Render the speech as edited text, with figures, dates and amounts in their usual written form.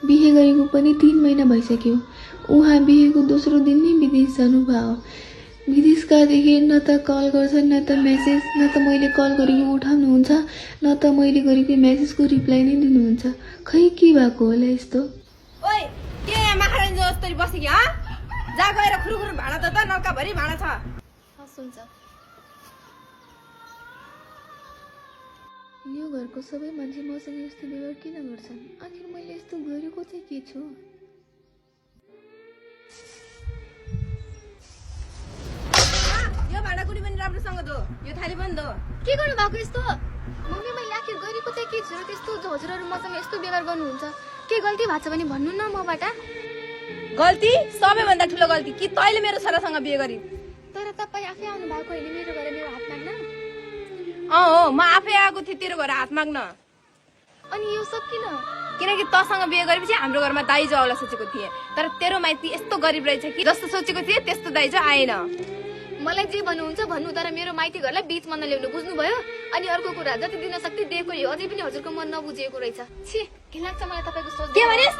बिहे गरेको पनि 3 महिना भइसक्यो। उहाँ बिहेको दोस्रो दिन नै विदेश जानुभयो। विदेश गएदेखि न त कल गर्छन् न त मेसेज, न त मैले कल गरेको उठाउनुहुन्छ न त मैले गरेको मेसेजको रिप्लाई नै दिनुहुन्छ। खै के भएको होला यस्तो? ओइ के यहाँ महारानी जस्तो बसेकी ह? जा गएर खुरुखुरु भाँडा त नलकाभरि भाँडा छ। हस् हुन्छ। यो घरको सबै मान्छे मसँग यस्तो व्यवहार किन गर्छन्? आखिर मैले यस्तो गरेको चाहिँ के छु? यो भाँडा कुडी पनि राम्रोसँग धो, यो थाली पनि धो। के गर्नु भएको यस्तो? मम्मी मैले आखिर गरेको चाहिँ के छु र त्यस्तो हजुरहरू मसँग यस्तो व्यवहार गर्नुहुन्छ? के गल्ती भएको छ भने भन्नु न मबाट। गल्ती सबैभन्दा ठुलो गल्ती कि तैँले मेरो छोरासँग बिहे गरी। तर तपाईँ आफै आउनु भएको होइन मेरो घर मेरो हात माग्न। हो म आफै आएको थिएँ तेरो घर हात माग्न। अनि यो सब किन? किनकि तसँग बिहे गरेपछि हाम्रो घरमा दाइजो आउला सोचेको थिएँ, तर तेरो माइती यस्तो गरिब रहेछ कि जस्तो सोचेको थिएँ त्यस्तो दाइजो आएन। मलाई जे भन्नुहुन्छ भन्नु, तर मेरो माइती घरलाई बीचमा नल्याउनु, बुझ्नुभयो? अनि अर्को कुरा, जति दिन सक्ति दिएको यो अझै पनि हजुरको मन नबुझेको रहेछ। छी घिन लाग्छ मलाई तपाईको सोच। के भनिस्?